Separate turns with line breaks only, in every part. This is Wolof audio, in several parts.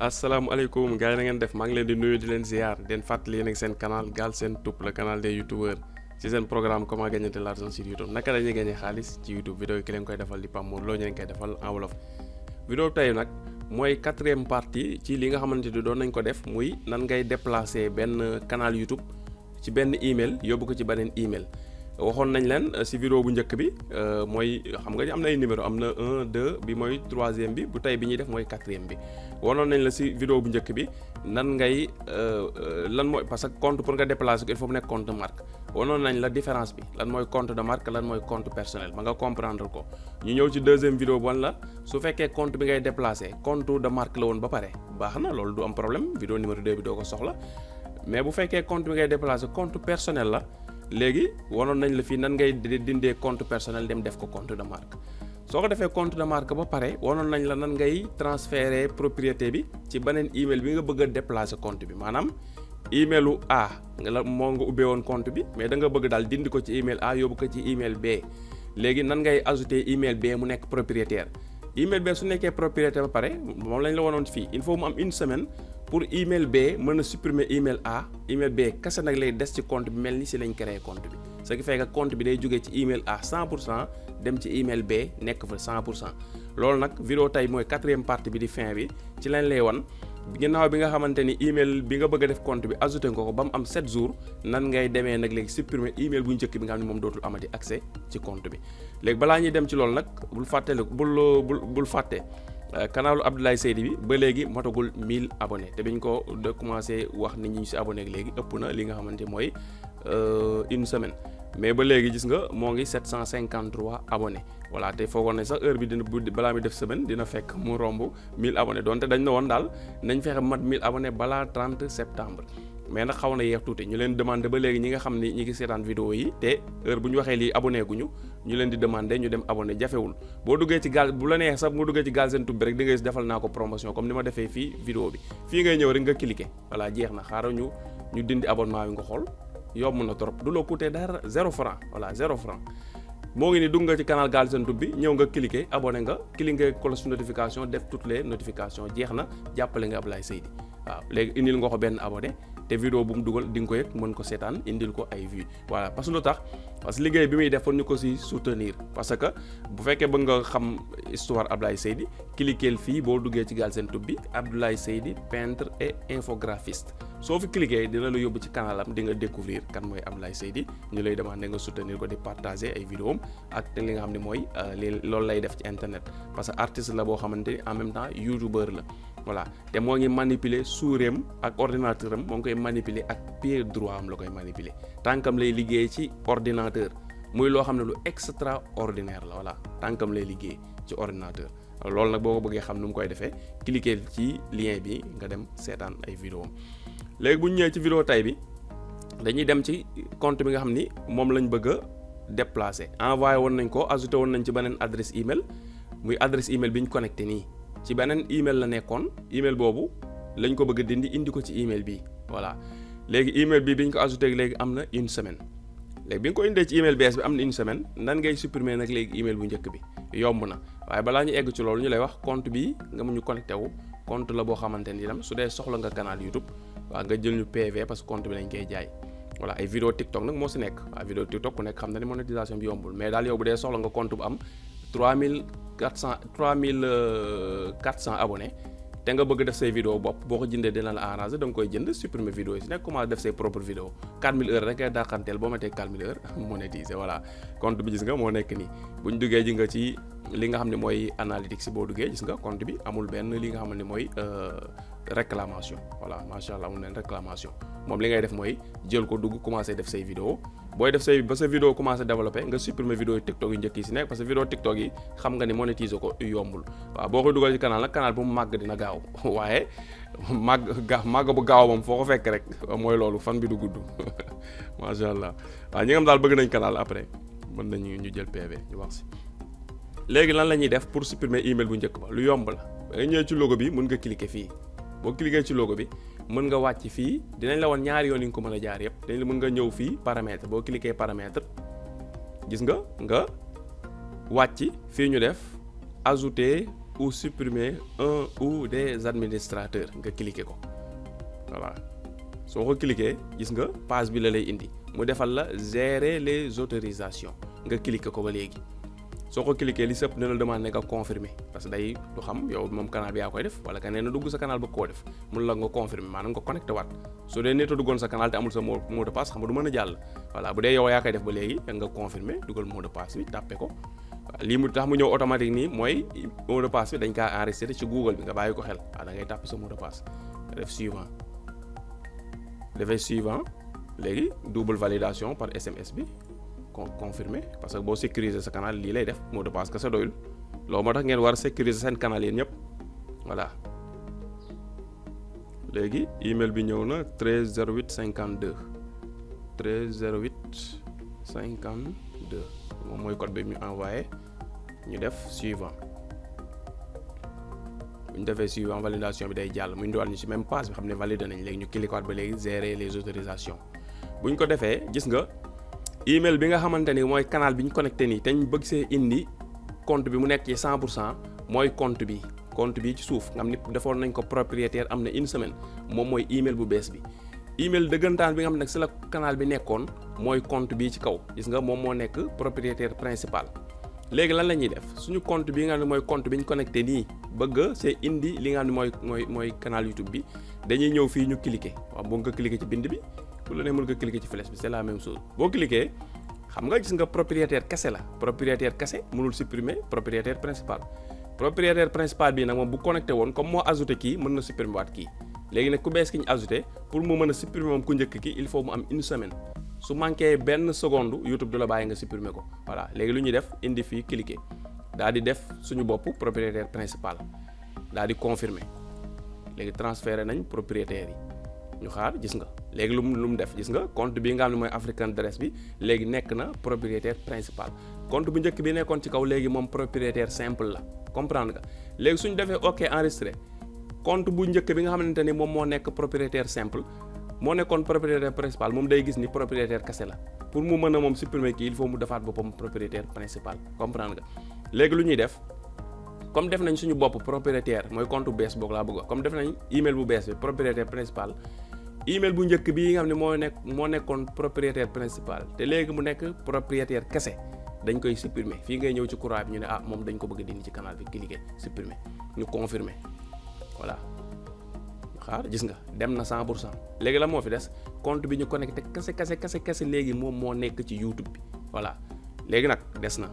asalaamaaleykum gars yi na ngeen def maa ngi leen di nuyu di leen ziar di leen fàttali yéen ak seen canal Galsen Tube le canal des youtubeurs ci seen programme comment gagner de l'argent sur YouTube naka la ñuy gagner xaalis ci YouTube vidéo yi ki leen koy defal di Pape Mor Lo ñu leen koy defal en wolof. vidéo tey nag mooy 4e partie ci li nga xamante ni doon nañ ko def muy nan ngay déplacer benn canal YouTube ci benn email yóbbu ko ci beneen email. waxoon nañ leen si vidéo bu njëkk bi mooy xam nga am na ay numéro am na 1 2 bi mooy 3e bi bu tey bi ñuy def mooy 4e bi wanoon nañ la si vidéo bu njëkk bi nan ngay lan mooy parce que compte pour nga déplacer ko il faut mu nekk compte de marque wanoon nañ la différence bi lan mooy compte de marque lan mooy compte personnel ba nga comprendre ko ñu ñëw ci 2e vidéo bon la su fekkee compte bi ngay déplacer compte de marque la woon ba pare baax na loolu du am problème vidéo numéro 2 bi doo ko soxla mais bu fekkee compte bi ngay déplacer compte personnel la léegi wanoon nañ la fii nan ngay dindee compte personnel dem def ko compte de marque soo ko defee compte de marque ba pare wanoon nañ la nan ngay transférer propriété bi ci beneen email bi nga bëgg a déplacer compte bi maanaam emailu A nga la moo nga ubbee woon compte bi mais da nga bëgg daal dindi ko ci email A yóbbu ko ci email B léegi nan ngay ajouter email B mu nekk propriétaire email B su nekkee propriétaire ba pare moom lañ la wanoon fii il faut mu am une semaine pour email B mën a supprimer email A email B kese nag lay des ci compte bi mel ni si lañ créé compte bi ce qui fait que compte bi day jógee ci email A 100% dem ci email B nekk fa 100% loolu nag vidéo tey mooy 4e partie bi di fin bi ci lañ lay wan ginnaaw bi nga xamante ni email bi nga bëgg a def compte bi ajouté nga ko ba mu am 7 jours nan ngay demee nag léegi supprimer email bu njëkk bi nga xam ne moom dootul amati accès ci compte bi léegi balaa ñuy dem ci loolu nag bul fàtte kanalu Abdoulaye Seydi bi ba léegi motagul 1000 abonnés te biñ ko de commencé wax nit ñi ñu si abonné léegi ëpp na li nga xamante mooy une semaine mais ba léegi gis nga moo ngi 753 abonnés voilà te foogoon ne sax heure bi dina balaa mi def semaine dina fekk mu romb 1000 abonnés donte dañ na woon daal nañ fexe mat 1000 abonnés balaa 30 septembre mais nag xaw na yeex tuuti ñu leen demandé ba léegi ñi nga xam ni ñi ngi seetaan vidéo yi te heure bu ñu waxee lii abonné guñu ñu leen di demandé ñu dem abonné jafewul boo duggee ci gaal bu la neex sax mu duggee ci Galsen Tube bi rek di nga gis defal naa ko promotion comme ni ma defee fii vidéo bi fii ngay ñëw rek nga cliquer voilà jeex na xaaral ñu dindi abonnement bi nga xool yomb na trop du la coûter dara 0 franc voilà 0 franc moo ngi ni dugg nga ci canal Galsen Tube bi ñëw nga cliquer abonné nga cliquer cloche notification def toutes les notifications jeex na jàppale nga Abdoulaye Seydi waaw léegi indil nga ko benn abonné te vidéo bu mu dugal di nga ko yëg mën ko seetaan indil ko ay vues voilà parce que lu tax parce que liggéey bi muy def ñu ko si soutenir parce que bu fekkee bëgg nga xam histoire Abdoulaye Seydi cliquer fii boo duggee ci Galsen Tube bi Abdoulaye Seydi peintre et infographiste soo fi cliquer dina la yóbbu ci kanalam di nga découvrir kan mooy Abdoulaye Seydi ñu lay demander nga soutenir ko di partager ay vidéom ak li nga xam ne mooy loolu lay def ci internet parce que artiste la boo xamante ni en même temps youtubeur la voilà te moo ngi manipuler souréem ak ordinateur am moo ngi koy manipuler ak pied droit am la koy manipuler tànkam lay liggéey ci ordinateur muy loo xam ne lu extraordinaire la voilà tànkam lay liggéey ci ordinateur loolu nag boo ko bëggee xam nu mu koy defee cliquer ci lien bi nga dem seetaan ay vidéo léegi bu ñu ñëwee ci vidéo tay bi dañuy dem ci compte bi nga xam ni moom lañ bëgg a déplacer envoyé woon nañ ko ajouté woon nañ ci beneen adresse email muy adresse email bi ñu connecté nii ci beneen email la nekkoon email boobu lañ ko bëgg a dindi indi ko ci email bi voilà léegi email bi biñ ko ajouté léegi am na une semaine léegi bi nga ko indee ci email bees bi am na une semaine nan ngay supprimer nag léegi email bu njëkk bi yomb na waaye balaa ñu egg ci loolu ñu lay wax compte bi nga mu ñu connecté wu compte la boo xamante ni dem su dee soxla nga canal YouTube waaw nga jël ñu PV parce que compte bi lañ koy jaay voilà ay vidéo TikTok nag moo si nekk waaw vidéo TikTok ku nekk xam na ni monétisation bi yombul mais daal yow bu dee soxla nga compte bu am 3400 abonnés te nga bëgg def say vidéo bopp boo ko jëndee dina la arranger da nga koy jënd supprimer vidéo yi si nekk commencé def say propre vidéo 4000 heures rek ngay dàqanteel boo matee 4000 heures monétiser voilà compte bi gis nga moo nekk nii bu ñu duggee ji nga ci li nga xam ne mooy analytics boo duggee gis nga compte bi amul benn li nga xam ne mooy réclamation voilà macha allah amul benn réclamation moom li ngay def mooy jël ko dugg commencé def say vidéo booy def say ba sa vidéo commencé développé nga supprimer vidéo yi TikTok yu njëkk yi si nekk parce que vidéo TikTok yi xam nga ni monétiser ko yombul waaw boo koy dugal ci canal nag canal bu mu màgg dina gaaw waaye màgg bu gaaw moom foo ko fekk rek mooy loolu fan bi du gudd macha allah waaw ñi nga xam daal bëgg nañ canal après mën nañu ñu jël PV ñu wax si léegi lan la ñuy def pour supprimer email bu njëkk ba lu yomb la nga ñëw ci logo bi mën nga cliquer fii boo cliquer ci logo bi mën nga wàcc fii dinañ la woon ñaari yoon yi nga ko mën a jaar yëpp dañ la mën nga ñëw fii paramètre boo cliquer paramètre gis nga wàcc fii ñu def ajouter ou supprimer un ou des administrateurs nga cliquer ko voilà soo ko cliquer gis nga page bi la lay indi mu defal la gérer les autorisations nga cliquer ko ba léegi soo ko cliquer li sëpp dina la demander nga confirmer parce que day du xam yow moom canal bi yaa koy def wala ka nee na dugg sa canal ba koo def mun la nga confirmer maanaam nga connecté waat su dee nit a duggoon sa canal te amul sa mot de passe xam nga du mën a jàll voilà bu dee yow yaa koy def ba léegi nga confirmer dugal mot de passe bi tàppe ko lii mu tax mu ñëw automatique nii mooy mot de passe bi dañ kaa enregistré ci Google bi nga bàyyi ko xel da ngay tàpp sa mot de passe nga def suivant defee suivant léegi double validation par SMS bi confirmer parce que boo sécuriser sa canal lii lay def mot de passe que sa doyul loolu moo tax ngeen war sécuriser seen canal yéen ñëpp voilà léegi email bi ñëw na 130852 130852 moom mooy code bi ñu envoyé ñu def suivant bu ñu defee suivant validation bi day jàll mu indiwaat ñu ci même page bi xam ne validé nañ léegi ñu cliquer waat ba léegi gérer les autorisations bu ñu ko defee gis nga email bi nga xamante ni mooy canal bi ñu connecté nii te ñu bëgg see indi compte bi mu nekk ci 100% mooy compte bi ci suuf nga xam ni defoon nañ ko propriétaire am na une semaine moom mooy email bu bees bi email dëggantaan bi nga xam ne nag si la canal bi nekkoon mooy compte bii ci kaw gis nga moom moo nekk propriétaire principal léegi lan la ñuy def suñu compte bi nga xam ne mooy compte bi ñu connecté nii bëgg c'est indi li nga xam ne mooy canal YouTube bi dañuy ñëw fii ñu cliquer waaw boo nga cliquer ci bind bi bu la nee mën nga cliquer ci flèche bi c'est la même chose boo cliquer xam nga gis nga propriétaire kese la propriétaire kese mënul supprimer propriétaire principal bii nag moom bu connecté woon comme moo ajouté kii mën na supprimer waat kii léegi nag ku bees ki ñu ajouté pour mu mën a supprimer moom ku njëkk ki il faut mu am une semaine su manqué benn seconde YouTube du la bàyyi nga supprimer ko voilà léegi lu ñuy def indi fii cliquer daal di def suñu bopp propriétaire principal daal di confirmer léegi transféré nañ propriétaire yi ñu xaar gis nga léegi lu mu def gis nga compte bi nga xam ne mooy African Dress bi léegi nekk na propriétaire principal compte bu njëkk bi nekkoon ci kaw léegi moom propriétaire simple la comprendre nga léegi suñu defee ok enregistré compte bu njëkk bi nga xamante ni moom moo nekk propriétaire simple moo nekkoon propriétaire principal moom day gis ni propriétaire kese la pour mu mën a moom supprimer kii il faut mu defaat boppam propriétaire principal comprendre nga léegi lu ñuy def comme def nañ suñu bopp propriétaire mooy compte bu bees boog laa bëgg comme def nañ email bu bees bi propriétaire principal email bu njëkk bi nga xam ne moo nekkoon propriétaire principal te léegi mu nekk propriétaire kese dañ koy supprimer fii ngay ñëw ci courant bi ñu ne moom dañ ko bëgg dindi ci canal bi cliquer supprimer ñu confirmer voilà xaar gis nga dem na 100% léegi la moo fi des compte bi ñu connecté kese léegi moom moo nekk ci YouTube bi voilà léegi nag des na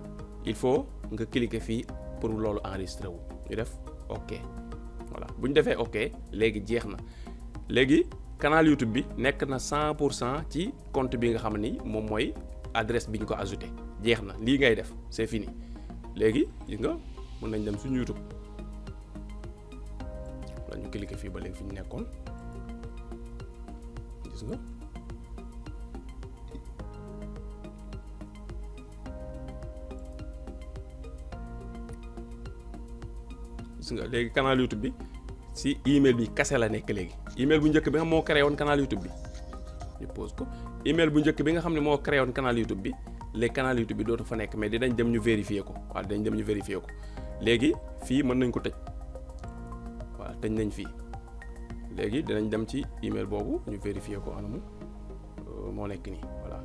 il faut nga cliquer fii pour loolu enregistré wu ñu def ok voilà bu ñu defee ok léegi jeex na léegi canal YouTube bi nekk na 100% ci compte bi nga xam ni moom mooy adresse bi ñu ko ajouté jeex na lii ngay def c'est fini léegi gis nga mën nañ dem suñu YouTube la ñu cliquer fii ba léegi fi ñu nekkoon gis nga léegi canal YouTube bi si email bi kase la nekk léegi email bu njëkk bi nga xam moo créé woon canal YouTube bi ñu pose ko email bu njëkk bi nga xam ne moo créé woon canal YouTube bi léegi canal YouTube bi dootu fa nekk mais dinañ dem ñu vérifier ko waaw dinañ dem ñu vérifier ko léegi fii mën nañ ko tëj waaw tëj nañ fii léegi dinañ dem ci email boobu ñu vérifier ko anamu moo nekk nii voilà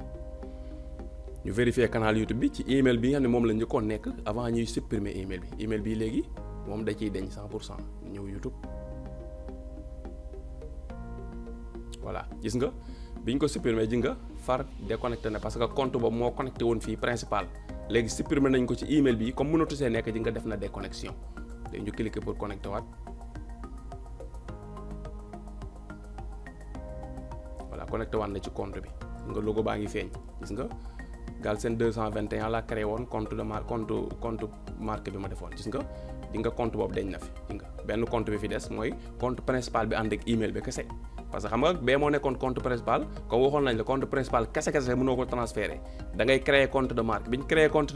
ñu vérifier canal YouTube bi ci email bi nga xam ne moom la njëkkoon nekk avant ñuy supprimer email bi léegi moom da ciy deñ 100% ñëw YouTube voilà gis nga biñ ko supprimer ji nga far déconnecté na parce que compte boobu moo connecté woon fii principal léegi supprimer nañ ko ci email bi comme mënatu see nekk ji nga def na déconnexion léegi ñu cliquer pour connecté waat voilà connecté waat na ci compte bi nga logo baa ngi feeñ gis nga Galsen 221 la créé woon compte marque bi ma defoon gis nga di nga compte boobu dañ na fi di nga benn compte bi fi des mooy compte principal bi ànd ak email bi kese parce que xam nga bee moo nekkoon compte principal comme waxoon nañ la compte principal kese mënoo ko transférer da ngay créer compte de marque bi ñu créer compte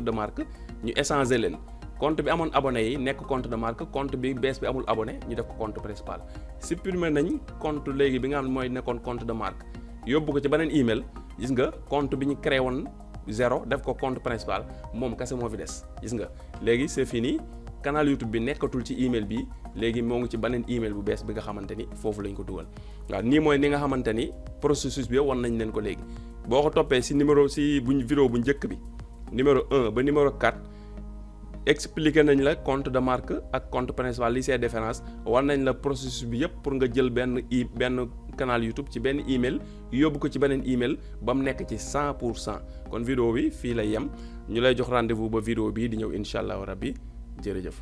de marque ñu échanger leen compte bi amoon abonné yi nekk compte de marque compte bi bees bi amul abonné ñu def ko compte principal supprimer nañ compte léegi bi nga xam ne mooy nekkoon compte de marque yóbbu ko ci beneen email gis nga compte bi ñu créé woon 0 def ko compte principal moom kese moo fi des gis nga léegi c'est fini canal YouTube bi nekkatul ci email bi léegi moo ngi ci beneen email bu bees bi nga xamante ni foofu lañ ko dugal waaw nii mooy ni nga xamante ni processus bi wan nañ leen ko léegi boo ko toppee si vidéo bu njëkk bi numéro 1 ba numéro 4 expliqué nañ la compte de marque ak compte principal li see différence war nañ la processus bi yëpp pour nga jël benn canal YouTube ci benn email yóbbu ko ci beneen email ba mu nekk ci 100% kon vidéo bi fii lay yem ñu lay jox rendez-vous ba vidéo bii di ñëw incha allahu rabbi jërëjëf